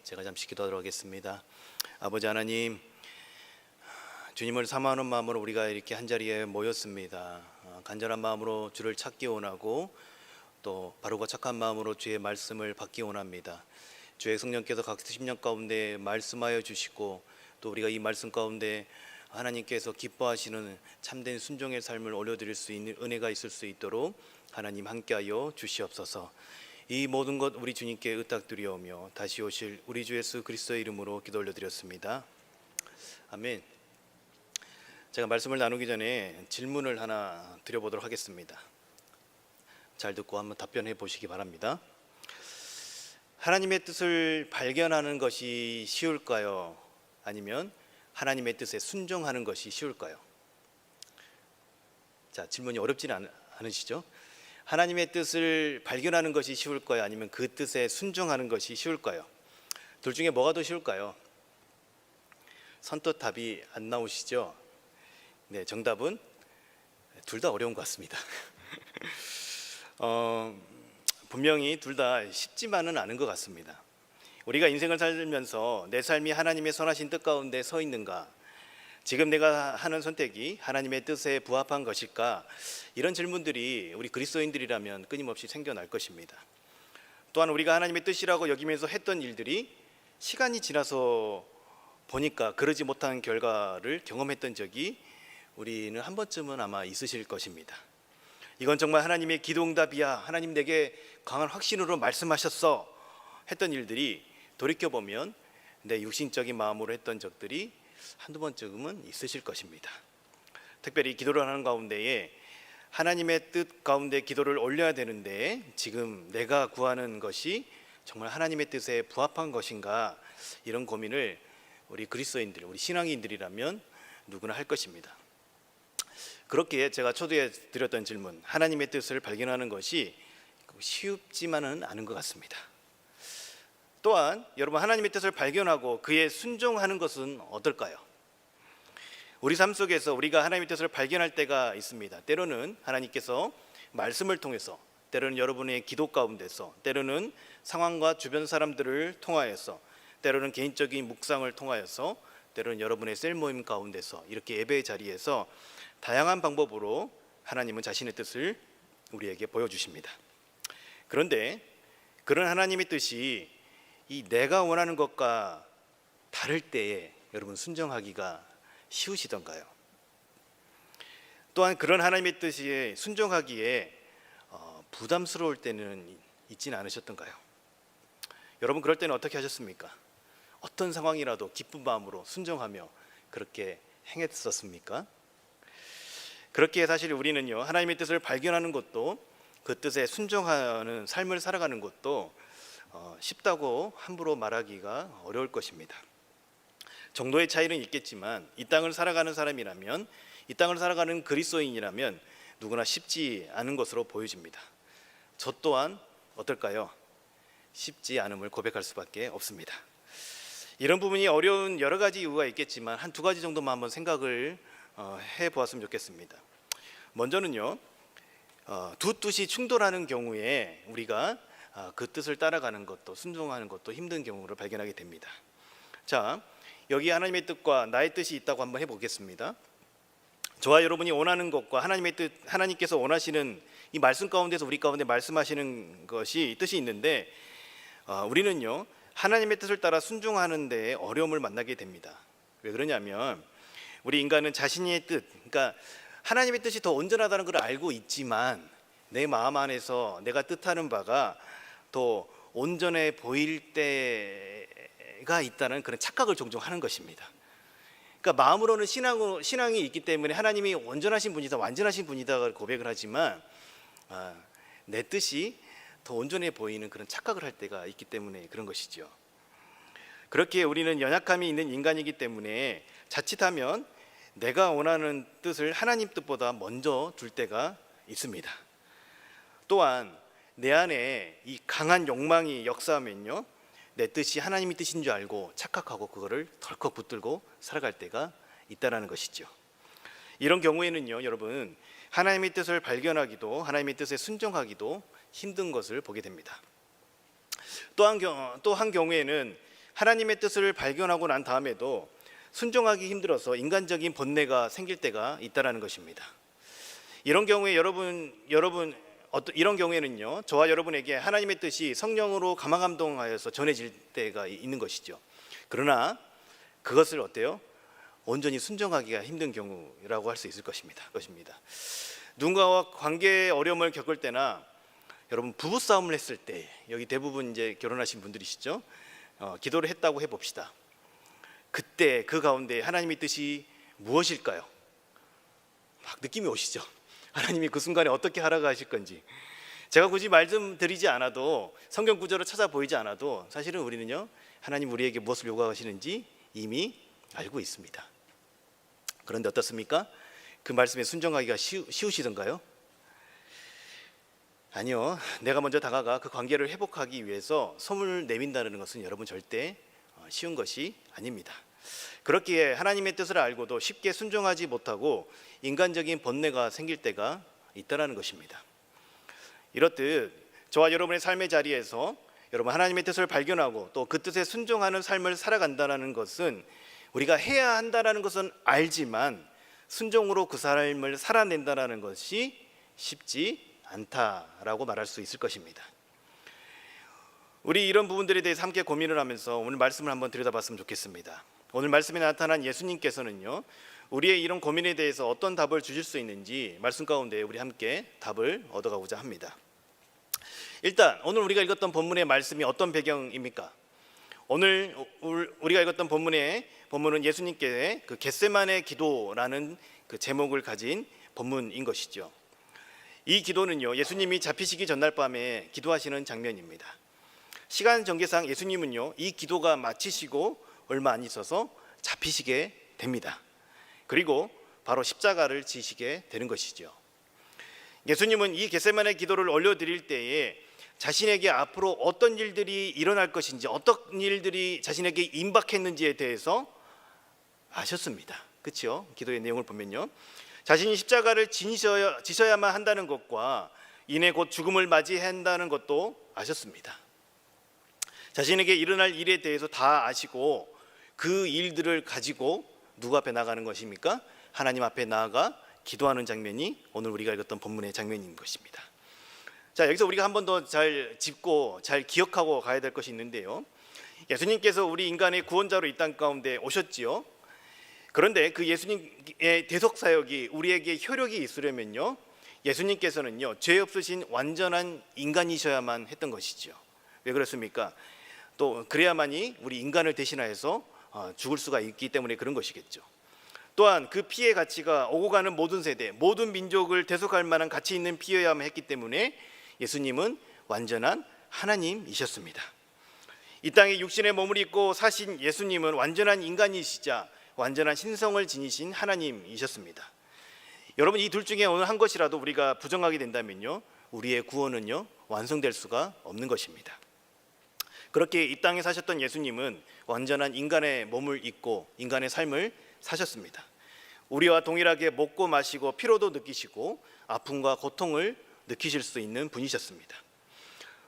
제가 잠시 기도하도록 하겠습니다. 아버지 하나님, 주님을 사모하는 마음으로 우리가 이렇게 한자리에 모였습니다. 간절한 마음으로 주를 찾기 원하고 또 바르고 착한 마음으로 주의 말씀을 받기 원합니다. 주의 성령께서 각 심령 가운데 말씀하여 주시고 또 우리가 이 말씀 가운데 하나님께서 기뻐하시는 참된 순종의 삶을 올려드릴 수 있는 은혜가 있을 수 있도록 하나님 함께하여 주시옵소서. 이 모든 것 우리 주님께 의탁드리오며 다시 오실 우리 주 예수 그리스도의 이름으로 기도 올려드렸습니다. 아멘. 제가 말씀을 나누기 전에 질문을 하나 드려보도록 하겠습니다. 잘 듣고 한번 답변해 보시기 바랍니다. 하나님의 뜻을 발견하는 것이 쉬울까요? 아니면 하나님의 뜻에 순종하는 것이 쉬울까요? 자, 질문이 어렵지는 않으시죠? 하나님의 뜻을 발견하는 것이 쉬울까요? 아니면 그 뜻에 순종하는 것이 쉬울까요? 둘 중에 뭐가 더 쉬울까요? 선뜻 답이 안 나오시죠? 네, 정답은 둘 다 어려운 것 같습니다. 분명히 둘 다 쉽지만은 않은 것 같습니다. 우리가 인생을 살면서 내 삶이 하나님의 선하신 뜻 가운데 서 있는가? 지금 내가 하는 선택이 하나님의 뜻에 부합한 것일까? 이런 질문들이 우리 그리스도인들이라면 끊임없이 생겨날 것입니다. 또한 우리가 하나님의 뜻이라고 여기면서 했던 일들이 시간이 지나서 보니까 그러지 못한 결과를 경험했던 적이 우리는 한 번쯤은 아마 있으실 것입니다. 이건 정말 하나님의 기도응답이야, 하나님 내게 강한 확신으로 말씀하셨어 했던 일들이 돌이켜보면 내 육신적인 마음으로 했던 적들이 한두 번쯤은 있으실 것입니다. 특별히 기도를 하는 가운데에 하나님의 뜻 가운데 기도를 올려야 되는데 지금 내가 구하는 것이 정말 하나님의 뜻에 부합한 것인가, 이런 고민을 우리 그리스도인들, 우리 신앙인들이라면 누구나 할 것입니다. 그렇기에 제가 초대해 드렸던 질문, 하나님의 뜻을 발견하는 것이 쉽지만은 않은 것 같습니다. 또한 여러분, 하나님의 뜻을 발견하고 그에 순종하는 것은 어떨까요? 우리 삶 속에서 우리가 하나님의 뜻을 발견할 때가 있습니다. 때로는 하나님께서 말씀을 통해서, 때로는 여러분의 기도 가운데서, 때로는 상황과 주변 사람들을 통하여서, 때로는 개인적인 묵상을 통하여서, 때로는 여러분의 셀 모임 가운데서, 이렇게 예배의 자리에서 다양한 방법으로 하나님은 자신의 뜻을 우리에게 보여주십니다. 그런데 그런 하나님의 뜻이 이 내가 원하는 것과 다를 때에 여러분 순종하기가 쉬우시던가요? 또한 그런 하나님의 뜻에 순종하기에 부담스러울 때는 있지는 않으셨던가요? 여러분, 그럴 때는 어떻게 하셨습니까? 어떤 상황이라도 기쁜 마음으로 순종하며 그렇게 행했었습니까? 그렇게 사실 우리는요, 하나님의 뜻을 발견하는 것도, 그 뜻에 순종하는 삶을 살아가는 것도 쉽다고 함부로 말하기가 어려울 것입니다. 정도의 차이는 있겠지만 이 땅을 살아가는 사람이라면, 이 땅을 살아가는 그리스도인이라면 누구나 쉽지 않은 것으로 보여집니다. 저 또한 어떨까요? 쉽지 않음을 고백할 수밖에 없습니다. 이런 부분이 어려운 여러 가지 이유가 있겠지만 한 두 가지 정도만 한번 생각을 해보았으면 좋겠습니다. 먼저는요, 두 뜻이 충돌하는 경우에 우리가 그 뜻을 따라가는 것도, 순종하는 것도 힘든 경우를 발견하게 됩니다. 자, 여기 하나님의 뜻과 나의 뜻이 있다고 한번 해보겠습니다. 저와 여러분이 원하는 것과 하나님의 뜻, 하나님께서 원하시는 이 말씀 가운데서 우리 가운데 말씀하시는 것이 뜻이 있는데, 우리는요 하나님의 뜻을 따라 순종하는 데 어려움을 만나게 됩니다. 왜 그러냐면 우리 인간은 자신의 뜻, 그러니까 하나님의 뜻이 더 온전하다는 걸 알고 있지만 내 마음 안에서 내가 뜻하는 바가 더 온전해 보일 때가 있다는 그런 착각을 종종 하는 것입니다. 그러니까 마음으로는 신앙이 있기 때문에 하나님이 온전하신 분이다, 완전하신 분이다 고백을 하지만 내 뜻이 더 온전해 보이는 그런 착각을 할 때가 있기 때문에 그런 것이죠. 그렇게 우리는 연약함이 있는 인간이기 때문에 자칫하면 내가 원하는 뜻을 하나님 뜻보다 먼저 둘 때가 있습니다. 또한 내 안에 이 강한 욕망이 역사하면요, 내 뜻이 하나님의 뜻인 줄 알고 착각하고 그거를 덜컥 붙들고 살아갈 때가 있다는 것이죠. 이런 경우에는요, 여러분, 하나님의 뜻을 발견하기도, 하나님의 뜻에 순종하기도 힘든 것을 보게 됩니다. 또 한 경우에는 하나님의 뜻을 발견하고 난 다음에도 순종하기 힘들어서 인간적인 번뇌가 생길 때가 있다라는 것입니다. 이런 경우에 이런 경우에는요, 저와 여러분에게 하나님의 뜻이 성령으로 감화감동하여서 전해질 때가 있는 것이죠. 그러나 그것을 어때요? 온전히 순종하기가 힘든 경우라고 할 수 있을 것입니다. 누군가와 관계에 어려움을 겪을 때나 여러분 부부 싸움을 했을 때, 여기 대부분 이제 결혼하신 분들이시죠. 기도를 했다고 해봅시다. 그때 그 가운데 하나님의 뜻이 무엇일까요? 막 느낌이 오시죠. 하나님이 그 순간에 어떻게 하라고 하실 건지. 제가 굳이 말씀드리지 않아도, 성경 구절을 찾아 보이지 않아도 사실은 우리는요, 하나님 우리에게 무엇을 요구하시는지 이미 알고 있습니다. 그런데 어떻습니까? 그 말씀에 순종하기가 쉬우시던가요? 아니요. 내가 먼저 다가가 그 관계를 회복하기 위해서 소문을 내민다는 것은 여러분 절대 쉬운 것이 아닙니다. 그렇기에 하나님의 뜻을 알고도 쉽게 순종하지 못하고 인간적인 번뇌가 생길 때가 있다는 것입니다. 이렇듯 저와 여러분의 삶의 자리에서 여러분 하나님의 뜻을 발견하고 또 그 뜻에 순종하는 삶을 살아간다는 것은, 우리가 해야 한다는 것은 알지만 순종으로 그 삶을 살아낸다는 것이 쉽지 않다라고 말할 수 있을 것입니다. 우리 이런 부분들에 대해서 함께 고민을 하면서 오늘 말씀을 한번 들여다봤으면 좋겠습니다. 오늘 말씀에 나타난 예수님께서는요, 우리의 이런 고민에 대해서 어떤 답을 주실 수 있는지 말씀 가운데 우리 함께 답을 얻어가고자 합니다. 일단 오늘 우리가 읽었던 본문의 말씀이 어떤 배경입니까? 오늘 우리가 읽었던 본문은 예수님께 그 겟세마네 기도라는 그 제목을 가진 본문인 것이죠. 이 기도는요, 예수님이 잡히시기 전날 밤에 기도하시는 장면입니다. 시간 전개상 예수님은요, 이 기도가 마치시고 얼마 안 있어서 잡히시게 됩니다. 그리고 바로 십자가를 지시게 되는 것이죠. 예수님은 이 겟세마네 기도를 올려드릴 때에 자신에게 앞으로 어떤 일들이 일어날 것인지, 어떤 일들이 자신에게 임박했는지에 대해서 아셨습니다. 그렇죠? 기도의 내용을 보면요, 자신이 십자가를 지셔야만 한다는 것과 이내 곧 죽음을 맞이해야 한다는 것도 아셨습니다. 자신에게 일어날 일에 대해서 다 아시고 그 일들을 가지고 누구 앞에 나가는 것입니까? 하나님 앞에 나아가 기도하는 장면이 오늘 우리가 읽었던 본문의 장면인 것입니다. 자, 여기서 우리가 한 번 더 잘 짚고 잘 기억하고 가야 될 것이 있는데요, 예수님께서 우리 인간의 구원자로 이 땅 가운데 오셨지요. 그런데 그 예수님의 대속 사역이 우리에게 효력이 있으려면요, 예수님께서는요, 죄 없으신 완전한 인간이셔야만 했던 것이죠. 왜 그렇습니까? 또 그래야만이 우리 인간을 대신하여서 죽을 수가 있기 때문에 그런 것이겠죠. 또한 그 피의 가치가 오고 가는 모든 세대, 모든 민족을 대속할 만한 가치 있는 피여야만 했기 때문에 예수님은 완전한 하나님이셨습니다. 이 땅에 육신의 몸을 입고 사신 예수님은 완전한 인간이시자 완전한 신성을 지니신 하나님이셨습니다. 여러분, 이 둘 중에 어느 한 것이라도 우리가 부정하게 된다면요, 우리의 구원은요, 완성될 수가 없는 것입니다. 그렇게 이 땅에 사셨던 예수님은 완전한 인간의 몸을 입고 인간의 삶을 사셨습니다. 우리와 동일하게 먹고 마시고 피로도 느끼시고 아픔과 고통을 느끼실 수 있는 분이셨습니다.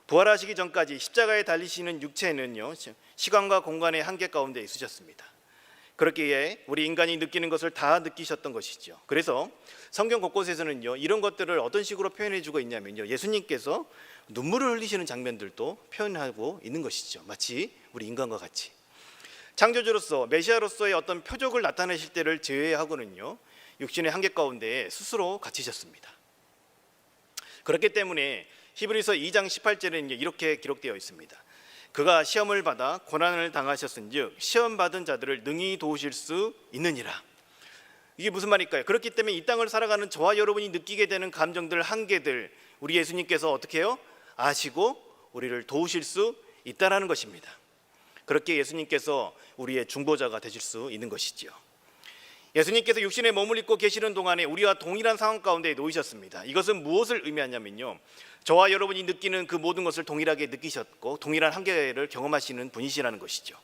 부활하시기 전까지 십자가에 달리시는 육체는요, 시간과 공간의 한계 가운데 있으셨습니다. 그렇기에 우리 인간이 느끼는 것을 다 느끼셨던 것이죠. 그래서 성경 곳곳에서는요, 이런 것들을 어떤 식으로 표현해 주고 있냐면요, 예수님께서 눈물을 흘리시는 장면들도 표현하고 있는 것이죠. 마치 우리 인간과 같이 창조주로서 메시아로서의 어떤 표적을 나타내실 때를 제외하고는요, 육신의 한계 가운데 스스로 갇히셨습니다. 그렇기 때문에 히브리서 2장 18절에는 이렇게 기록되어 있습니다. 그가 시험을 받아 고난을 당하셨은즉 시험 받은 자들을 능히 도우실 수 있느니라. 이게 무슨 말일까요? 그렇기 때문에 이 땅을 살아가는 저와 여러분이 느끼게 되는 감정들, 한계들, 우리 예수님께서 어떻게 해요? 아시고 우리를 도우실 수 있다라는 것입니다. 그렇게 예수님께서 우리의 중보자가 되실 수 있는 것이지요. 예수님께서 육신의 몸을 입고 계시는 동안에 우리와 동일한 상황 가운데 놓이셨습니다. 이것은 무엇을 의미하냐면요, 저와 여러분이 느끼는 그 모든 것을 동일하게 느끼셨고 동일한 한계를 경험하시는 분이시라는 것이죠.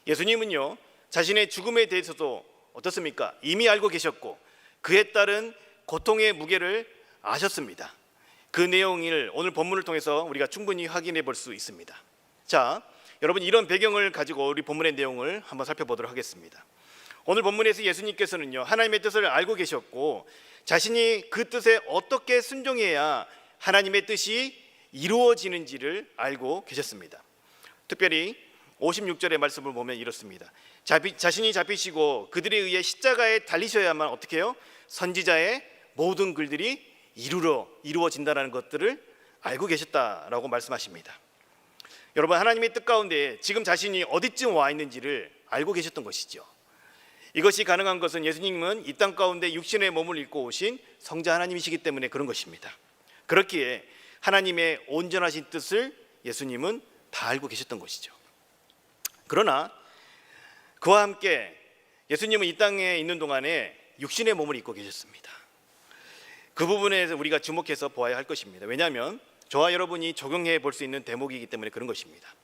예수님은요, 자신의 죽음에 대해서도 어떻습니까? 이미 알고 계셨고 그에 따른 고통의 무게를 아셨습니다. 그 내용을 오늘 본문을 통해서 우리가 충분히 확인해 볼 수 있습니다. 자, 여러분 이런 배경을 가지고 우리 본문의 내용을 한번 살펴보도록 하겠습니다. 오늘 본문에서 예수님께서는요, 하나님의 뜻을 알고 계셨고 자신이 그 뜻에 어떻게 순종해야 하나님의 뜻이 이루어지는지를 알고 계셨습니다. 특별히 56절의 말씀을 보면 이렇습니다. 자신이 잡히시고 그들에 의해 십자가에 달리셔야만 어떻게 해요? 선지자의 모든 글들이 이루어진다는 것들을 알고 계셨다라고 말씀하십니다. 여러분, 하나님의 뜻 가운데 지금 자신이 어디쯤 와 있는지를 알고 계셨던 것이죠. 이것이 가능한 것은 예수님은 이 땅 가운데 육신의 몸을 입고 오신 성자 하나님이시기 때문에 그런 것입니다. 그렇기에 하나님의 온전하신 뜻을 예수님은 다 알고 계셨던 것이죠. 그러나 그와 함께 예수님은 이 땅에 있는 동안에 육신의 몸을 입고 계셨습니다. 그 부분에 우리가 주목해서 보아야 할 것입니다. 왜냐하면 저와 여러분이 적용해 볼 수 있는 대목이기 때문에 그런 것입니다.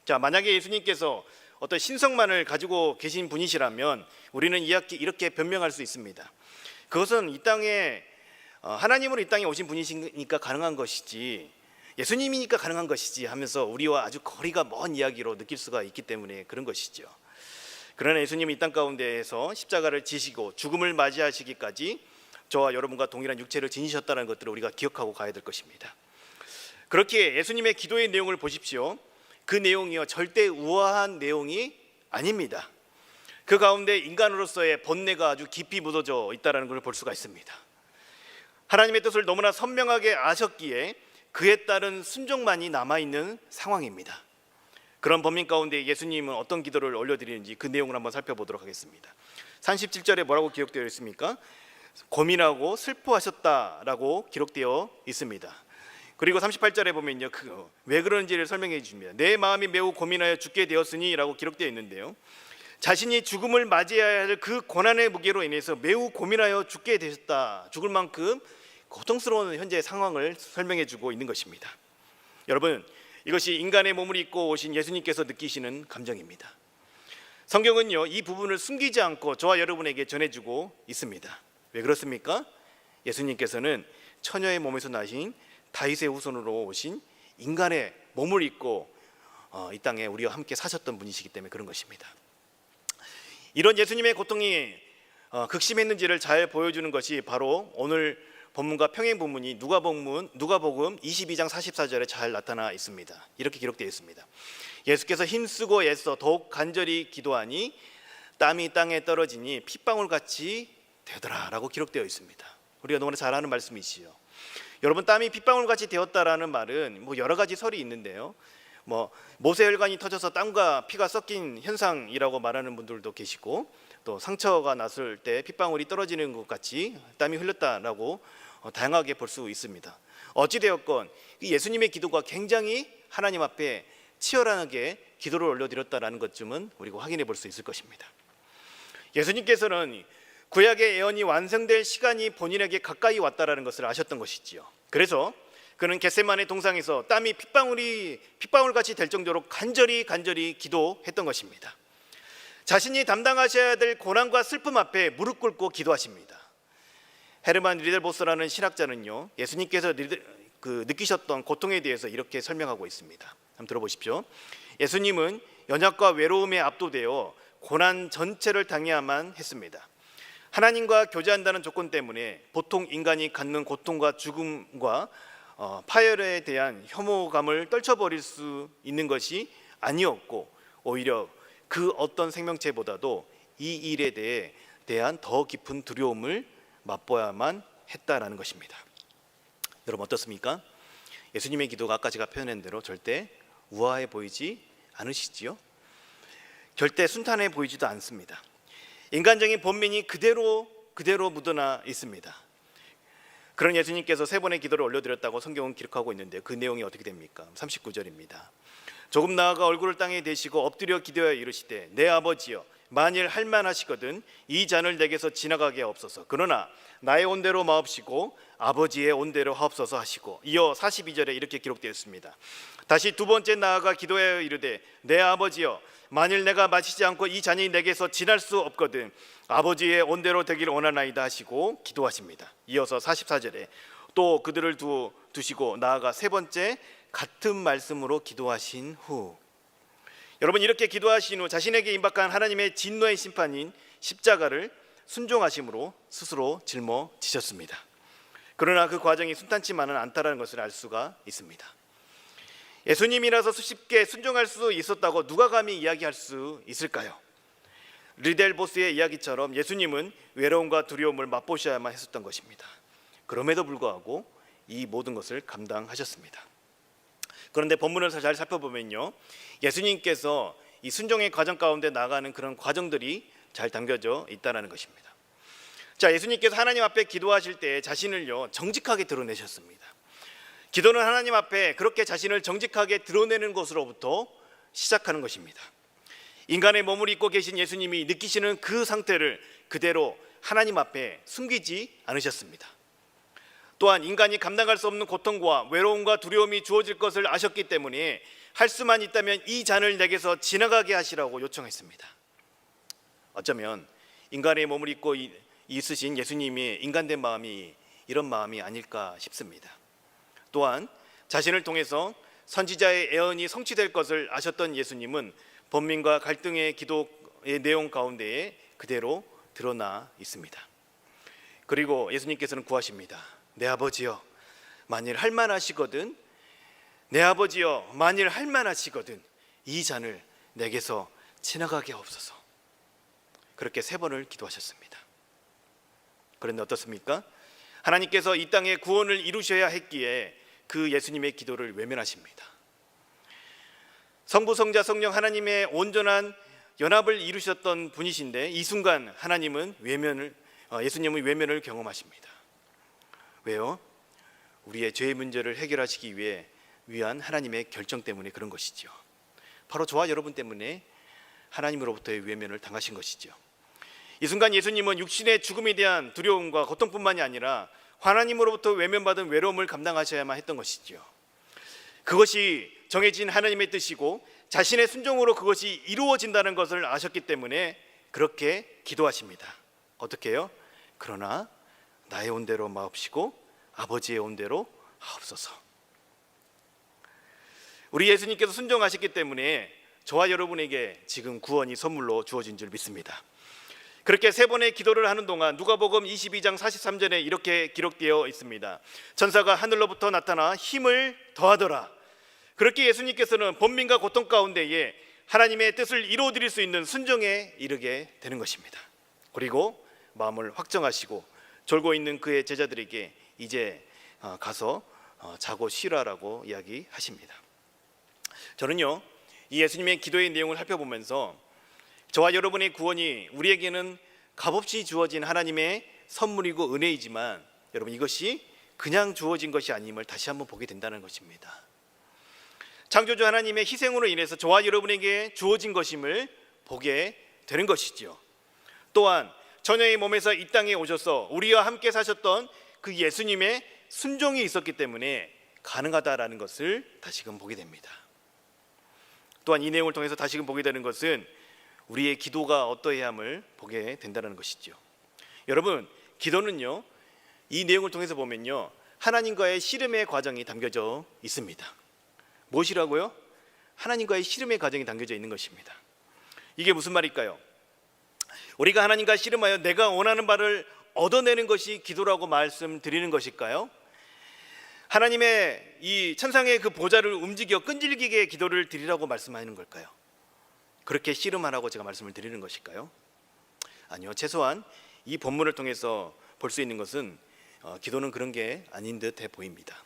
자, 만약에 예수님께서 어떤 신성만을 가지고 계신 분이시라면 우리는 이렇게 변명할 수 있습니다. 그것은 이 땅에 하나님으로 이 땅에 오신 분이시니까 가능한 것이지, 예수님이니까 가능한 것이지 하면서 우리와 아주 거리가 먼 이야기로 느낄 수가 있기 때문에 그런 것이죠. 그러나 예수님이 이 땅 가운데에서 십자가를 지시고 죽음을 맞이하시기까지 저와 여러분과 동일한 육체를 지니셨다는 것들을 우리가 기억하고 가야 될 것입니다. 그렇기에 예수님의 기도의 내용을 보십시오. 그 내용이요, 절대 우아한 내용이 아닙니다. 그 가운데 인간으로서의 번뇌가 아주 깊이 묻어져 있다는 걸 볼 수가 있습니다. 하나님의 뜻을 너무나 선명하게 아셨기에 그에 따른 순종만이 남아있는 상황입니다. 그런 범민 가운데 예수님은 어떤 기도를 올려드리는지 그 내용을 한번 살펴보도록 하겠습니다. 37절에 뭐라고 기록되어 있습니까? 고민하고 슬퍼하셨다라고 기록되어 있습니다. 그리고 38절에 보면요, 왜 그런지를 설명해 주십니다. 내 마음이 매우 고민하여 죽게 되었으니 라고 기록되어 있는데요, 자신이 죽음을 맞이해야 할 그 고난의 무게로 인해서 매우 고민하여 죽게 되셨다, 죽을 만큼 고통스러운 현재의 상황을 설명해 주고 있는 것입니다. 여러분, 이것이 인간의 몸을 입고 오신 예수님께서 느끼시는 감정입니다. 성경은요, 이 부분을 숨기지 않고 저와 여러분에게 전해주고 있습니다. 왜 그렇습니까? 예수님께서는 처녀의 몸에서 나신 다윗의 후손으로 오신 인간의 몸을 입고 이 땅에 우리와 함께 사셨던 분이시기 때문에 그런 것입니다. 이런 예수님의 고통이 극심했는지를 잘 보여주는 것이 바로 오늘 본문과 평행 본문이 누가복음 22장 44절에 잘 나타나 있습니다. 이렇게 기록되어 있습니다. 예수께서 힘쓰고 애써 더욱 간절히 기도하니 땀이 땅에 떨어지니 핏방울같이 되더라 라고 기록되어 있습니다. 우리가 너무나 잘 아는 말씀이시죠. 여러분, 땀이 핏방울같이 되었다라는 말은 여러 가지 설이 있는데요, 모세혈관이 터져서 땀과 피가 섞인 현상이라고 말하는 분들도 계시고, 또 상처가 났을 때 핏방울이 떨어지는 것 같이 땀이 흘렸다라고 다양하게 볼 수 있습니다. 어찌되었건 예수님의 기도가 굉장히 하나님 앞에 치열하게 기도를 올려드렸다라는 것쯤은 우리가 확인해 볼 수 있을 것입니다. 예수님께서는 구약의 예언이 완성될 시간이 본인에게 가까이 왔다라는 것을 아셨던 것이지요. 그래서 그는 겟세마네 동상에서 땀이 핏방울같이 될 정도로 간절히 기도했던 것입니다. 자신이 담당하셔야 될 고난과 슬픔 앞에 무릎 꿇고 기도하십니다. 헤르만 리델보스라는 신학자는요, 예수님께서 느끼셨던 고통에 대해서 이렇게 설명하고 있습니다. 한번 들어보십시오. 예수님은 연약과 외로움에 압도되어 고난 전체를 당해야만 했습니다. 하나님과 교제한다는 조건 때문에 보통 인간이 갖는 고통과 죽음과 파열에 대한 혐오감을 떨쳐버릴 수 있는 것이 아니었고, 오히려 그 어떤 생명체보다도 이 일에 대한 더 깊은 두려움을 맛보야만 했다라는 것입니다. 여러분, 어떻습니까? 예수님의 기도가 아까 제가 표현한 대로 절대 우아해 보이지 않으시지요? 절대 순탄해 보이지도 않습니다. 인간적인 본민이 그대로 묻어나 있습니다. 그런 예수님께서 세 번의 기도를 올려드렸다고 성경은 기록하고 있는데 그 내용이 어떻게 됩니까? 39절입니다. 조금 나아가 얼굴을 땅에 대시고 엎드려 기도하여 이르시되 내 아버지여, 만일 할만하시거든 이 잔을 내게서 지나가게 하옵소서. 그러나 나의 온대로 마옵시고 아버지의 온대로 하옵소서 하시고, 이어 42절에 이렇게 기록되어 있습니다. 다시 두 번째 나아가 기도하여 이르되 내 아버지여, 만일 내가 마시지 않고 이 잔이 내게서 지날 수 없거든 아버지의 온대로 되기를 원하나이다 하시고 기도하십니다. 이어서 44절에 또 그들을 두시고 나아가 세 번째 같은 말씀으로 기도하신 후 여러분, 이렇게 기도하신 후 자신에게 임박한 하나님의 진노의 심판인 십자가를 순종하심으로 스스로 짊어지셨습니다. 그러나 그 과정이 순탄치만은 않다는 것을 알 수가 있습니다. 예수님이라서 쉽게 순종할 수 있었다고 누가 감히 이야기할 수 있을까요? 르델보스의 이야기처럼 예수님은 외로움과 두려움을 맛보셔야만 했었던 것입니다. 그럼에도 불구하고 이 모든 것을 감당하셨습니다. 그런데 본문을 잘 살펴보면요, 예수님께서 이 순종의 과정 가운데 나가는 그런 과정들이 잘 담겨져 있다는 것입니다. 자, 예수님께서 하나님 앞에 기도하실 때 자신을요 정직하게 드러내셨습니다. 기도는 하나님 앞에 그렇게 자신을 정직하게 드러내는 것으로부터 시작하는 것입니다. 인간의 몸을 입고 계신 예수님이 느끼시는 그 상태를 그대로 하나님 앞에 숨기지 않으셨습니다. 또한 인간이 감당할 수 없는 고통과 외로움과 두려움이 주어질 것을 아셨기 때문에 할 수만 있다면 이 잔을 내게서 지나가게 하시라고 요청했습니다. 어쩌면 인간의 몸을 입고 있으신 예수님의 인간된 마음이 이런 마음이 아닐까 싶습니다. 또한 자신을 통해서 선지자의 예언이 성취될 것을 아셨던 예수님은 번민과 갈등의 기도의 내용 가운데에 그대로 드러나 있습니다. 그리고 예수님께서는 구하십니다. 내 아버지여, 만일 할 만하시거든, 내 아버지여, 만일 할 만하시거든 이 잔을 내게서 지나가게 하옵소서. 그렇게 3번을 기도하셨습니다. 그런데 어떻습니까? 하나님께서 이 땅에 구원을 이루셔야 했기에 그 예수님의 기도를 외면하십니다. 성부, 성자, 성령 하나님의 온전한 연합을 이루셨던 분이신데 이 순간 예수님은 외면을 경험하십니다. 왜요? 우리의 죄의 문제를 해결하시기 위한 하나님의 결정 때문에 그런 것이죠. 바로 저와 여러분 때문에 하나님으로부터의 외면을 당하신 것이죠. 이 순간 예수님은 육신의 죽음에 대한 두려움과 고통뿐만이 아니라 하나님으로부터 외면받은 외로움을 감당하셔야만 했던 것이죠. 그것이 정해진 하나님의 뜻이고 자신의 순종으로 그것이 이루어진다는 것을 아셨기 때문에 그렇게 기도하십니다. 어떻게 해요? 그러나 나의 온대로 마옵시고 아버지의 온대로 하옵소서. 우리 예수님께서 순종하셨기 때문에 저와 여러분에게 지금 구원이 선물로 주어진 줄 믿습니다. 그렇게 3번의 기도를 하는 동안 누가복음 22장 43절에 이렇게 기록되어 있습니다. 천사가 하늘로부터 나타나 힘을 더하더라. 그렇게 예수님께서는 번민과 고통 가운데에 하나님의 뜻을 이루어드릴 수 있는 순종에 이르게 되는 것입니다. 그리고 마음을 확정하시고 졸고 있는 그의 제자들에게 이제 가서 자고 쉬라라고 이야기하십니다. 저는요, 이 예수님의 기도의 내용을 살펴보면서 저와 여러분의 구원이 우리에게는 값없이 주어진 하나님의 선물이고 은혜이지만 여러분, 이것이 그냥 주어진 것이 아님을 다시 한번 보게 된다는 것입니다. 창조주 하나님의 희생으로 인해서 저와 여러분에게 주어진 것임을 보게 되는 것이죠. 또한 처녀의 몸에서 이 땅에 오셔서 우리와 함께 사셨던 그 예수님의 순종이 있었기 때문에 가능하다라는 것을 다시금 보게 됩니다. 또한 이 내용을 통해서 다시금 보게 되는 것은 우리의 기도가 어떠해야 함을 보게 된다는 것이죠. 여러분, 기도는요, 이 내용을 통해서 보면요, 하나님과의 씨름의 과정이 담겨져 있습니다. 무엇이라고요? 하나님과의 씨름의 과정이 담겨져 있는 것입니다. 이게 무슨 말일까요? 우리가 하나님과 씨름하여 내가 원하는 바를 얻어내는 것이 기도라고 말씀드리는 것일까요? 하나님의 이 천상의 그 보좌를 움직여 끈질기게 기도를 드리라고 말씀하는 걸까요? 그렇게 씨름하라고 제가 말씀을 드리는 것일까요? 아니요, 최소한 이 본문을 통해서 볼 수 있는 것은 기도는 그런 게 아닌 듯해 보입니다.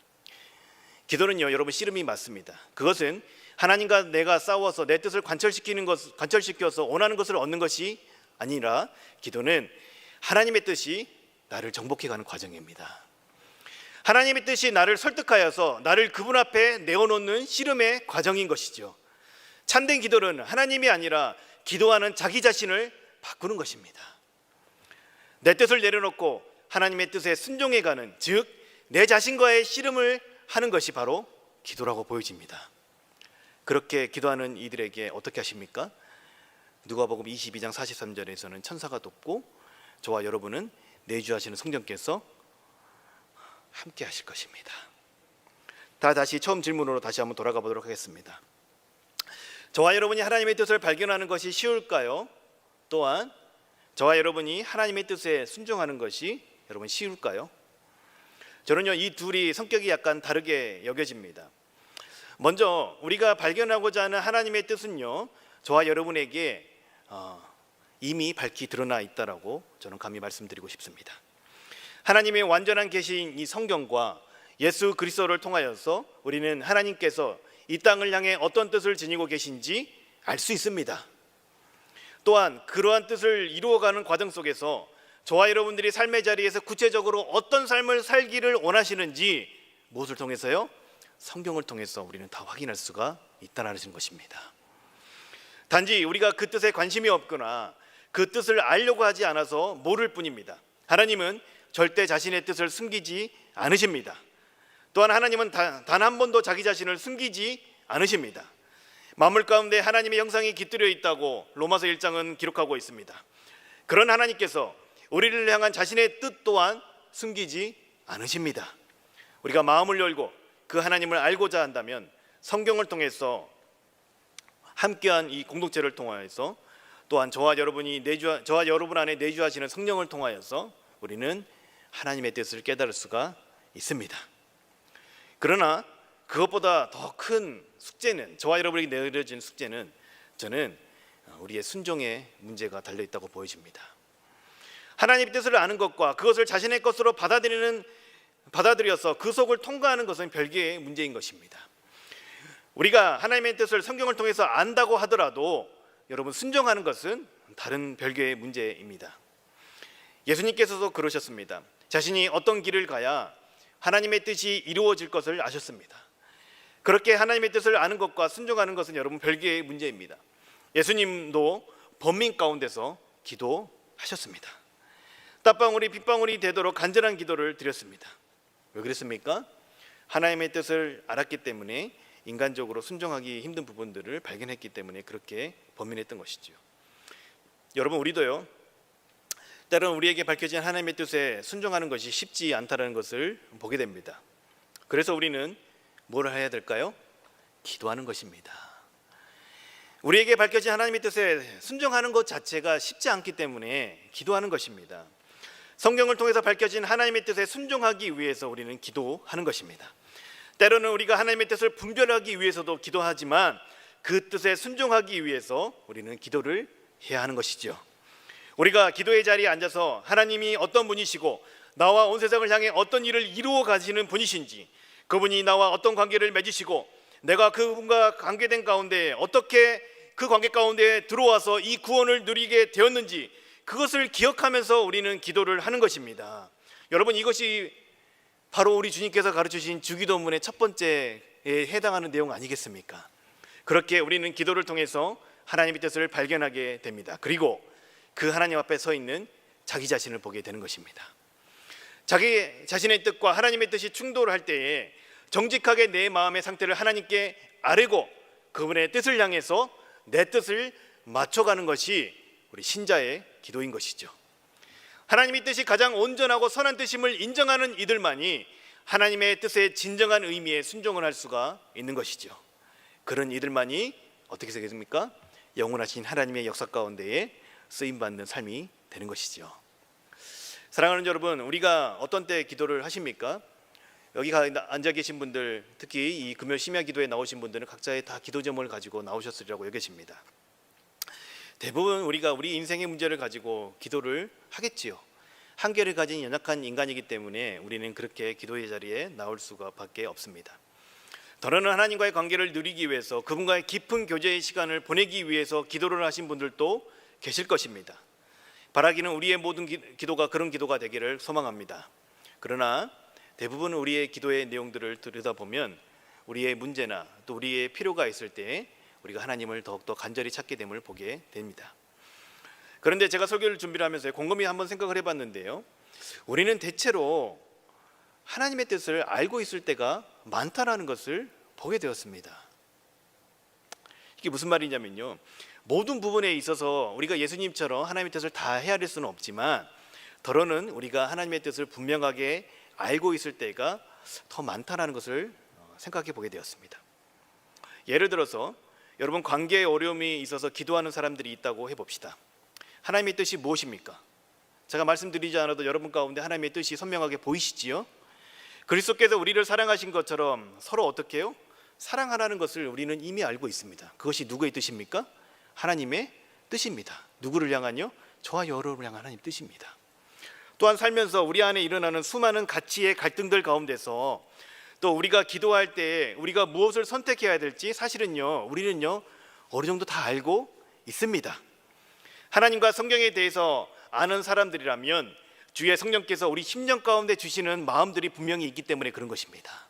기도는요, 여러분, 씨름이 맞습니다. 그것은 하나님과 내가 싸워서 내 뜻을 관철시켜서 원하는 것을 얻는 것이 아니라 기도는 하나님의 뜻이 나를 정복해가는 과정입니다. 하나님의 뜻이 나를 설득하여서 나를 그분 앞에 내어놓는 씨름의 과정인 것이죠. 참된 기도는 하나님이 아니라 기도하는 자기 자신을 바꾸는 것입니다. 내 뜻을 내려놓고 하나님의 뜻에 순종해가는, 즉 내 자신과의 씨름을 하는 것이 바로 기도라고 보여집니다. 그렇게 기도하는 이들에게 어떻게 하십니까? 누가복음 22장 43절에서는 천사가 돕고 저와 여러분은 내주하시는 성령께서 함께 하실 것입니다. 다시 처음 질문으로 다시 한번 돌아가 보도록 하겠습니다. 저와 여러분이 하나님의 뜻을 발견하는 것이 쉬울까요? 또한 저와 여러분이 하나님의 뜻에 순종하는 것이 여러분 쉬울까요? 저는요, 이 둘이 성격이 약간 다르게 여겨집니다. 먼저 우리가 발견하고자 하는 하나님의 뜻은요, 저와 여러분에게 이미 밝히 드러나 있다라고 저는 감히 말씀드리고 싶습니다. 하나님의 완전한 계시인 이 성경과 예수 그리스도를 통하여서 우리는 하나님께서 이 땅을 향해 어떤 뜻을 지니고 계신지 알 수 있습니다. 또한 그러한 뜻을 이루어가는 과정 속에서 저와 여러분들이 삶의 자리에서 구체적으로 어떤 삶을 살기를 원하시는지 무엇을 통해서요? 성경을 통해서 우리는 다 확인할 수가 있다는 것입니다. 단지 우리가 그 뜻에 관심이 없거나 그 뜻을 알려고 하지 않아서 모를 뿐입니다. 하나님은 절대 자신의 뜻을 숨기지 않으십니다. 또한 하나님은 단 한 번도 자기 자신을 숨기지 않으십니다. 만물 가운데 하나님의 형상이 깃들여 있다고 로마서 1장은 기록하고 있습니다. 그런 하나님께서 우리를 향한 자신의 뜻 또한 숨기지 않으십니다. 우리가 마음을 열고 그 하나님을 알고자 한다면 성경을 통해서 함께한 이 공동체를 통하여서 또한 저와 여러분 안에 내주하시는 성령을 통하여서 우리는 하나님의 뜻을 깨달을 수가 있습니다. 그러나 그것보다 더 큰 숙제는, 저와 여러분에게 내려진 숙제는 저는 우리의 순종의 문제가 달려있다고 보여집니다. 하나님의 뜻을 아는 것과 그것을 자신의 것으로 받아들여서 그 속을 통과하는 것은 별개의 문제인 것입니다. 우리가 하나님의 뜻을 성경을 통해서 안다고 하더라도 여러분, 순종하는 것은 다른 별개의 문제입니다. 예수님께서도 그러셨습니다. 자신이 어떤 길을 가야 하나님의 뜻이 이루어질 것을 아셨습니다. 그렇게 하나님의 뜻을 아는 것과 순종하는 것은 여러분 별개의 문제입니다. 예수님도 번민 가운데서 기도하셨습니다. 땀방울이 빗방울이 되도록 간절한 기도를 드렸습니다. 왜 그랬습니까? 하나님의 뜻을 알았기 때문에 인간적으로 순종하기 힘든 부분들을 발견했기 때문에 그렇게 번민했던 것이죠. 여러분, 우리도요, 때로는 우리에게 밝혀진 하나님의 뜻에 순종하는 것이 쉽지 않다는 것을 보게 됩니다. 그래서 우리는 뭘 해야 될까요? 기도하는 것입니다. 우리에게 밝혀진 하나님의 뜻에 순종하는 것 자체가 쉽지 않기 때문에 기도하는 것입니다. 성경을 통해서 밝혀진 하나님의 뜻에 순종하기 위해서 우리는 기도하는 것입니다. 때로는 우리가 하나님의 뜻을 분별하기 위해서도 기도하지만 그 뜻에 순종하기 위해서 우리는 기도를 해야 하는 것이죠. 우리가 기도의 자리에 앉아서 하나님이 어떤 분이시고 나와 온 세상을 향해 어떤 일을 이루어 가시는 분이신지, 그분이 나와 어떤 관계를 맺으시고 내가 그분과 관계된 가운데 어떻게 그 관계 가운데 들어와서 이 구원을 누리게 되었는지, 그것을 기억하면서 우리는 기도를 하는 것입니다. 여러분, 이것이 바로 우리 주님께서 가르치신 주기도문의 첫 번째에 해당하는 내용 아니겠습니까? 그렇게 우리는 기도를 통해서 하나님의 뜻을 발견하게 됩니다. 그리고 그 하나님 앞에 서 있는 자기 자신을 보게 되는 것입니다. 자기 자신의 뜻과 하나님의 뜻이 충돌할 때에 정직하게 내 마음의 상태를 하나님께 아뢰고 그분의 뜻을 향해서 내 뜻을 맞춰가는 것이 우리 신자의 기도인 것이죠. 하나님의 뜻이 가장 온전하고 선한 뜻임을 인정하는 이들만이 하나님의 뜻의 진정한 의미에 순종을 할 수가 있는 것이죠. 그런 이들만이 어떻게 되겠습니까? 영원하신 하나님의 역사 가운데에 쓰임받는 삶이 되는 것이죠. 사랑하는 여러분, 우리가 어떤 때 기도를 하십니까? 여기 앉아 계신 분들, 특히 이 금요 심야 기도에 나오신 분들은 각자의 다 기도 제목을 가지고 나오셨으리라고 여겨집니다. 대부분 우리가 우리 인생의 문제를 가지고 기도를 하겠지요. 한계를 가진 연약한 인간이기 때문에 우리는 그렇게 기도의 자리에 나올 수가 밖에 없습니다. 더러는 하나님과의 관계를 누리기 위해서 그분과의 깊은 교제의 시간을 보내기 위해서 기도를 하신 분들도 계실 것입니다. 바라기는 우리의 모든 기도가 그런 기도가 되기를 소망합니다. 그러나 대부분 우리의 기도의 내용들을 들여다보면 우리의 문제나 또 우리의 필요가 있을 때 우리가 하나님을 더욱더 간절히 찾게 됨을 보게 됩니다. 그런데 제가 설교를 준비를 하면서 곰곰이 한번 생각을 해봤는데요, 우리는 대체로 하나님의 뜻을 알고 있을 때가 많다라는 것을 보게 되었습니다. 이게 무슨 말이냐면요, 모든 부분에 있어서 우리가 예수님처럼 하나님의 뜻을 다 헤아릴 수는 없지만 더러는 우리가 하나님의 뜻을 분명하게 알고 있을 때가 더 많다라는 것을 생각해 보게 되었습니다. 예를 들어서 여러분, 관계에 어려움이 있어서 기도하는 사람들이 있다고 해봅시다. 하나님의 뜻이 무엇입니까? 제가 말씀드리지 않아도 여러분 가운데 하나님의 뜻이 선명하게 보이시지요? 그리스도께서 우리를 사랑하신 것처럼 서로 어떻게 해요? 사랑하라는 것을 우리는 이미 알고 있습니다. 그것이 누구의 뜻입니까? 하나님의 뜻입니다. 누구를 향한요? 저와 여러분을 향한 하나님의 뜻입니다. 또한 살면서 우리 안에 일어나는 수많은 가치의 갈등들 가운데서 또 우리가 기도할 때 우리가 무엇을 선택해야 될지 사실은요, 우리는요 어느 정도 다 알고 있습니다. 하나님과 성경에 대해서 아는 사람들이라면 주의 성령께서 우리 심령 가운데 주시는 마음들이 분명히 있기 때문에 그런 것입니다.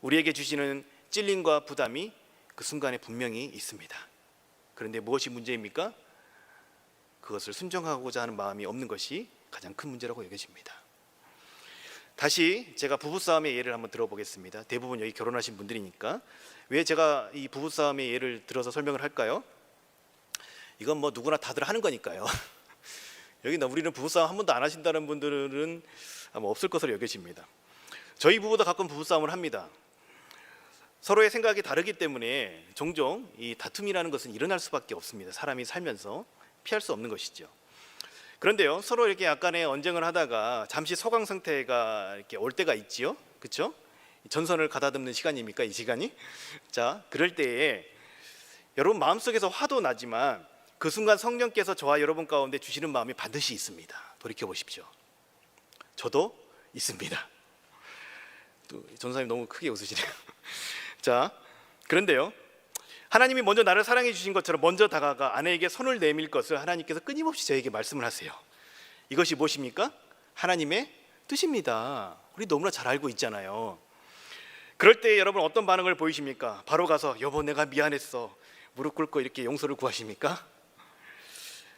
우리에게 주시는 찔림과 부담이 그 순간에 분명히 있습니다. 그런데 무엇이 문제입니까? 그것을 순종하고자 하는 마음이 없는 것이 가장 큰 문제라고 여겨집니다. 다시 제가 부부싸움의 예를 한번 들어보겠습니다. 대부분 여기 결혼하신 분들이니까. 왜 제가 이 부부싸움의 예를 들어서 설명을 할까요? 이건 뭐 누구나 다들 하는 거니까요. 여기 우리는 부부싸움 한 번도 안 하신다는 분들은 아마 없을 것으로 여겨집니다. 저희 부부도 가끔 부부싸움을 합니다. 서로의 생각이 다르기 때문에 종종 이 다툼이라는 것은 일어날 수밖에 없습니다. 사람이 살면서 피할 수 없는 것이죠. 그런데요, 서로 이렇게 약간의 언쟁을 하다가 잠시 소강 상태가 이렇게 올 때가 있지요, 그렇죠? 전선을 가다듬는 시간입니까, 이 시간이? 자, 그럴 때에 여러분 마음속에서 화도 나지만 그 순간 성령께서 저와 여러분 가운데 주시는 마음이 반드시 있습니다. 돌이켜 보십시오. 저도 있습니다. 또 전사님 너무 크게 웃으시네요. 자, 그런데요, 하나님이 먼저 나를 사랑해 주신 것처럼 먼저 다가가 아내에게 손을 내밀 것을 하나님께서 끊임없이 저에게 말씀을 하세요. 이것이 무엇입니까? 하나님의 뜻입니다. 우리 너무나 잘 알고 있잖아요. 그럴 때 여러분 어떤 반응을 보이십니까? 바로 가서 여보 내가 미안했어 무릎 꿇고 이렇게 용서를 구하십니까?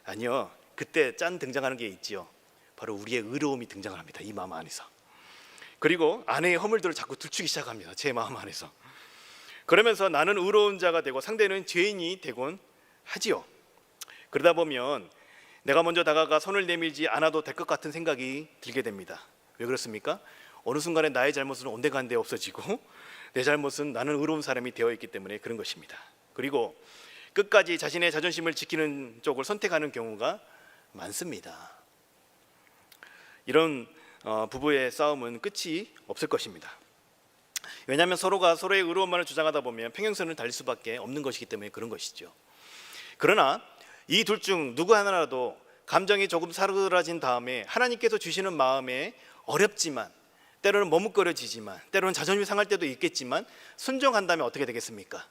아니요, 그때 짠 등장하는 게 있지요. 바로 우리의 의로움이 등장을 합니다. 이 마음 안에서. 그리고 아내의 허물들을 자꾸 들추기 시작합니다. 제 마음 안에서. 그러면서 나는 의로운 자가 되고 상대는 죄인이 되곤 하지요. 그러다 보면 내가 먼저 다가가 손을 내밀지 않아도 될 것 같은 생각이 들게 됩니다. 왜 그렇습니까? 어느 순간에 나의 잘못은 온데간데 없어지고 내 잘못은 나는 의로운 사람이 되어 있기 때문에 그런 것입니다. 그리고 끝까지 자신의 자존심을 지키는 쪽을 선택하는 경우가 많습니다. 이런 부부의 싸움은 끝이 없을 것입니다. 왜냐하면 서로가 서로의 의로움만을 주장하다 보면 평행선을 달릴 수밖에 없는 것이기 때문에 그런 것이죠. 그러나 이 둘 중 누구 하나라도 감정이 조금 사그라진 다음에 하나님께서 주시는 마음에 어렵지만 때로는 머뭇거려지지만 때로는 자존심이 상할 때도 있겠지만 순종한다면 어떻게 되겠습니까?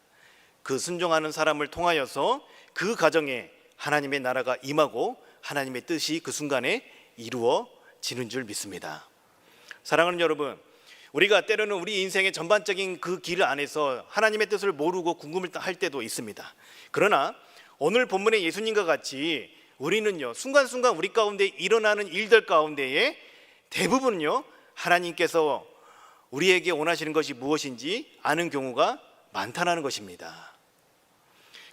그 순종하는 사람을 통하여서 그 가정에 하나님의 나라가 임하고 하나님의 뜻이 그 순간에 이루어지는 줄 믿습니다. 사랑하는 여러분, 우리가 때로는 우리 인생의 전반적인 그 길 안에서 하나님의 뜻을 모르고 궁금할 때도 있습니다. 그러나 오늘 본문의 예수님과 같이 우리는요, 순간순간 우리 가운데 일어나는 일들 가운데에 대부분요, 하나님께서 우리에게 원하시는 것이 무엇인지 아는 경우가 많다는 것입니다.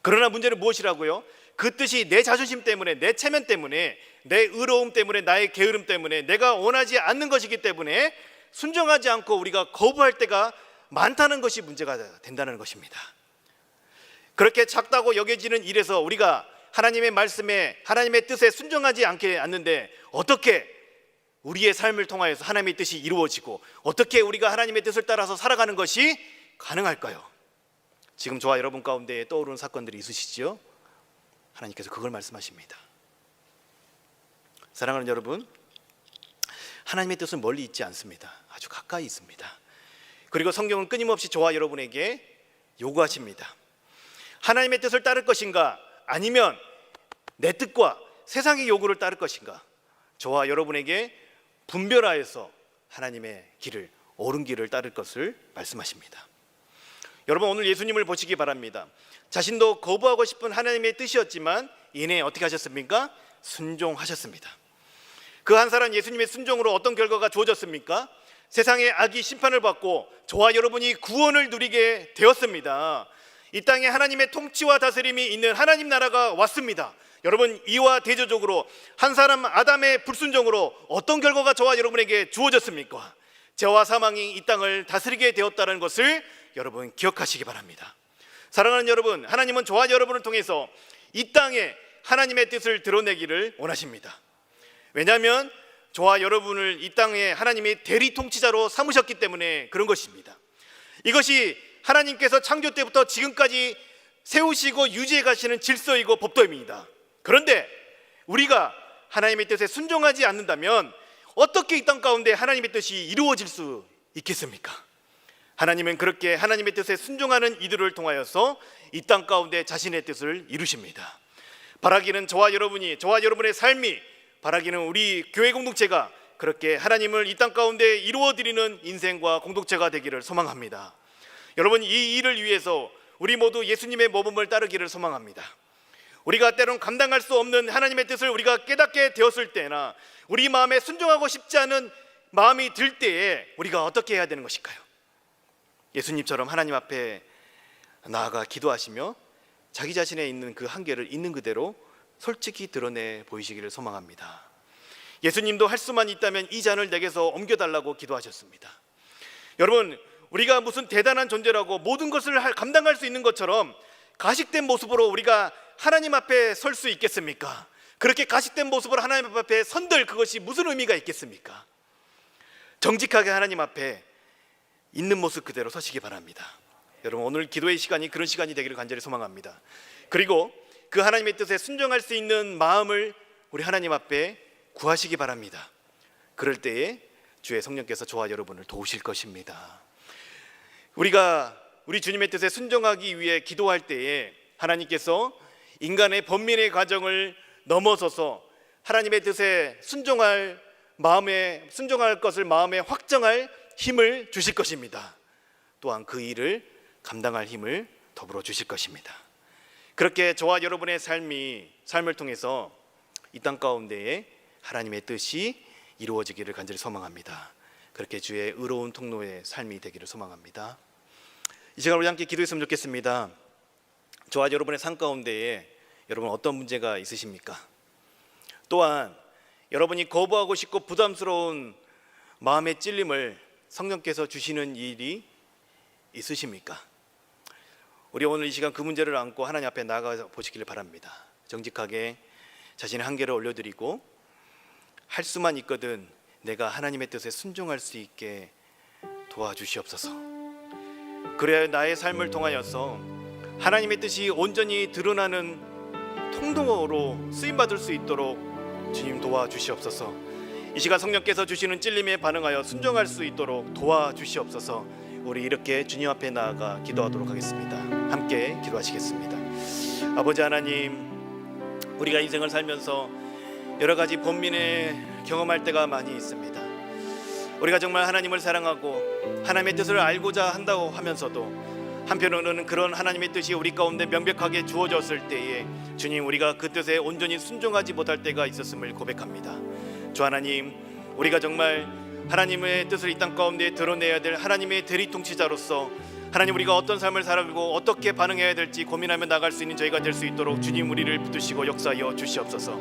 그러나 문제는 무엇이라고요? 그 뜻이 내 자존심 때문에, 내 체면 때문에, 내 의로움 때문에, 나의 게으름 때문에, 내가 원하지 않는 것이기 때문에 순종하지 않고 우리가 거부할 때가 많다는 것이 문제가 된다는 것입니다. 그렇게 작다고 여겨지는 일에서 우리가 하나님의 말씀에, 하나님의 뜻에 순종하지 않는데 어떻게 우리의 삶을 통하여서 하나님의 뜻이 이루어지고 어떻게 우리가 하나님의 뜻을 따라서 살아가는 것이 가능할까요? 지금 저와 여러분 가운데 떠오르는 사건들이 있으시죠? 하나님께서 그걸 말씀하십니다. 사랑하는 여러분, 하나님의 뜻은 멀리 있지 않습니다. 아주 가까이 있습니다. 그리고 성경은 끊임없이 저와 여러분에게 요구하십니다. 하나님의 뜻을 따를 것인가, 아니면 내 뜻과 세상의 요구를 따를 것인가, 저와 여러분에게 분별하여서 하나님의 길을, 옳은 길을 따를 것을 말씀하십니다. 여러분, 오늘 예수님을 보시기 바랍니다. 자신도 거부하고 싶은 하나님의 뜻이었지만 이내 어떻게 하셨습니까? 순종하셨습니다. 그 한 사람 예수님의 순종으로 어떤 결과가 주어졌습니까? 세상의 악이 심판을 받고 저와 여러분이 구원을 누리게 되었습니다. 이 땅에 하나님의 통치와 다스림이 있는 하나님 나라가 왔습니다. 여러분, 이와 대조적으로 한 사람 아담의 불순종으로 어떤 결과가 저와 여러분에게 주어졌습니까? 죄와 사망이 이 땅을 다스리게 되었다는 것을 여러분 기억하시기 바랍니다. 사랑하는 여러분, 하나님은 저와 여러분을 통해서 이 땅에 하나님의 뜻을 드러내기를 원하십니다. 왜냐하면 저와 여러분을 이 땅에 하나님이 대리 통치자로 삼으셨기 때문에 그런 것입니다. 이것이 하나님께서 창조 때부터 지금까지 세우시고 유지해 가시는 질서이고 법도입니다. 그런데 우리가 하나님의 뜻에 순종하지 않는다면 어떻게 이 땅 가운데 하나님의 뜻이 이루어질 수 있겠습니까? 하나님은 그렇게 하나님의 뜻에 순종하는 이들을 통하여서 이 땅 가운데 자신의 뜻을 이루십니다. 바라기는 저와 여러분의 삶이, 바라기는 우리 교회 공동체가 그렇게 하나님을 이 땅 가운데 이루어드리는 인생과 공동체가 되기를 소망합니다. 여러분, 이 일을 위해서 우리 모두 예수님의 모범을 따르기를 소망합니다. 우리가 때론 감당할 수 없는 하나님의 뜻을 우리가 깨닫게 되었을 때나 우리 마음에 순종하고 싶지 않은 마음이 들 때에 우리가 어떻게 해야 되는 것일까요? 예수님처럼 하나님 앞에 나아가 기도하시며 자기 자신에 있는 그 한계를 있는 그대로 솔직히 드러내 보이시기를 소망합니다. 예수님도 할 수만 있다면 이 잔을 내게서 옮겨달라고 기도하셨습니다. 여러분, 우리가 무슨 대단한 존재라고 모든 것을 감당할 수 있는 것처럼 가식된 모습으로 우리가 하나님 앞에 설 수 있겠습니까? 그렇게 가식된 모습으로 하나님 앞에 선들 그것이 무슨 의미가 있겠습니까? 정직하게 하나님 앞에 있는 모습 그대로 서시기 바랍니다. 여러분, 오늘 기도의 시간이 그런 시간이 되기를 간절히 소망합니다. 그리고 그 하나님의 뜻에 순종할 수 있는 마음을 우리 하나님 앞에 구하시기 바랍니다. 그럴 때에 주의 성령께서 저와 여러분을 도우실 것입니다. 우리가 우리 주님의 뜻에 순종하기 위해 기도할 때에 하나님께서 인간의 번민의 과정을 넘어서서 하나님의 뜻에 순종할 것을 마음에 확정할 힘을 주실 것입니다. 또한 그 일을 감당할 힘을 더불어 주실 것입니다. 그렇게 저와 여러분의 삶을 통해서 이 땅 가운데에 하나님의 뜻이 이루어지기를 간절히 소망합니다. 그렇게 주의 의로운 통로의 삶이 되기를 소망합니다. 이 시간 우리 함께 기도했으면 좋겠습니다. 저와 여러분의 삶 가운데에 여러분 어떤 문제가 있으십니까? 또한 여러분이 거부하고 싶고 부담스러운 마음의 찔림을 성령께서 주시는 일이 있으십니까? 우리 오늘 이 시간 그 문제를 안고 하나님 앞에 나아가 보시기를 바랍니다. 정직하게 자신의 한계를 올려드리고 할 수만 있거든 내가 하나님의 뜻에 순종할 수 있게 도와주시옵소서. 그래야 나의 삶을 통하여서 하나님의 뜻이 온전히 드러나는 통로로 쓰임받을 수 있도록 주님 도와주시옵소서. 이 시간 성령께서 주시는 찔림에 반응하여 순종할 수 있도록 도와주시옵소서. 우리 이렇게 주님 앞에 나아가 기도하도록 하겠습니다. 함께 기도하시겠습니다. 아버지 하나님, 우리가 인생을 살면서 여러 가지 번민을 경험할 때가 많이 있습니다. 우리가 정말 하나님을 사랑하고 하나님의 뜻을 알고자 한다고 하면서도 한편으로는 그런 하나님의 뜻이 우리 가운데 명백하게 주어졌을 때에 주님, 우리가 그 뜻에 온전히 순종하지 못할 때가 있었음을 고백합니다. 주 하나님, 우리가 정말 하나님의 뜻을 이 땅 가운데 드러내야 될 하나님의 대리통치자로서 하나님, 우리가 어떤 삶을 살아가고 어떻게 반응해야 될지 고민하며 나갈 수 있는 저희가 될 수 있도록 주님 우리를 붙드시고 역사하여 주시옵소서.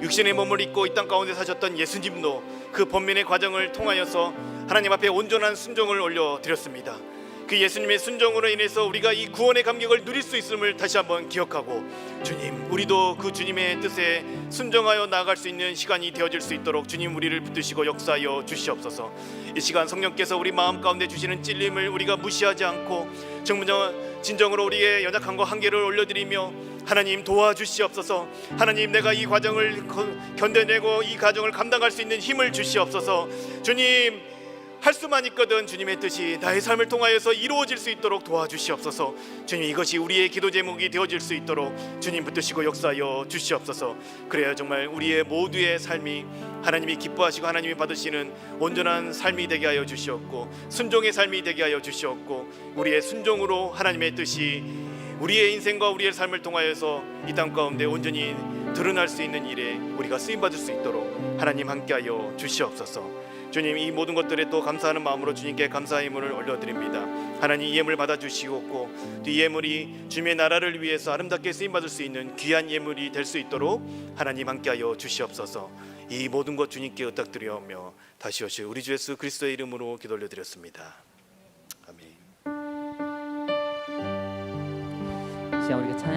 육신의 몸을 입고 이 땅 가운데 사셨던 예수님도 그 번민의 과정을 통하여서 하나님 앞에 온전한 순종을 올려드렸습니다. 그 예수님의 순종으로 인해서 우리가 이 구원의 감격을 누릴 수 있음을 다시 한번 기억하고 주님, 우리도 그 주님의 뜻에 순종하여 나아갈 수 있는 시간이 되어질 수 있도록 주님 우리를 붙드시고 역사하여 주시옵소서. 이 시간 성령께서 우리 마음 가운데 주시는 찔림을 우리가 무시하지 않고 진정으로 우리의 연약함과 한계를 올려드리며 하나님 도와주시옵소서. 하나님, 내가 이 과정을 견뎌내고 이 과정을 감당할 수 있는 힘을 주시옵소서. 주님, 할 수만 있거든 주님의 뜻이 나의 삶을 통하여서 이루어질 수 있도록 도와주시옵소서. 주님, 이것이 우리의 기도 제목이 되어질 수 있도록 주님 붙드시고 역사하여 주시옵소서. 그래야 정말 우리의 모두의 삶이 하나님이 기뻐하시고 하나님이 받으시는 온전한 삶이 되게 하여 주시옵고 순종의 삶이 되게 하여 주시옵고 우리의 순종으로 하나님의 뜻이 우리의 인생과 우리의 삶을 통하여서 이 땅 가운데 온전히 드러날 수 있는 일에 우리가 쓰임받을 수 있도록 하나님 함께하여 주시옵소서. 주님, 이 모든 것들에 또 감사하는 마음으로 주님께 감사의 예물을 올려드립니다. 하나님, 이 예물 받아주시옵고 이 예물이 주님의 나라를 위해서 아름답게 쓰임받을 수 있는 귀한 예물이 될 수 있도록 하나님 함께하여 주시옵소서. 이 모든 것 주님께 의탁드리오며 다시 오실 우리 주 예수 그리스도의 이름으로 기도 올려드렸습니다. 아멘. 시간 우리가 찬양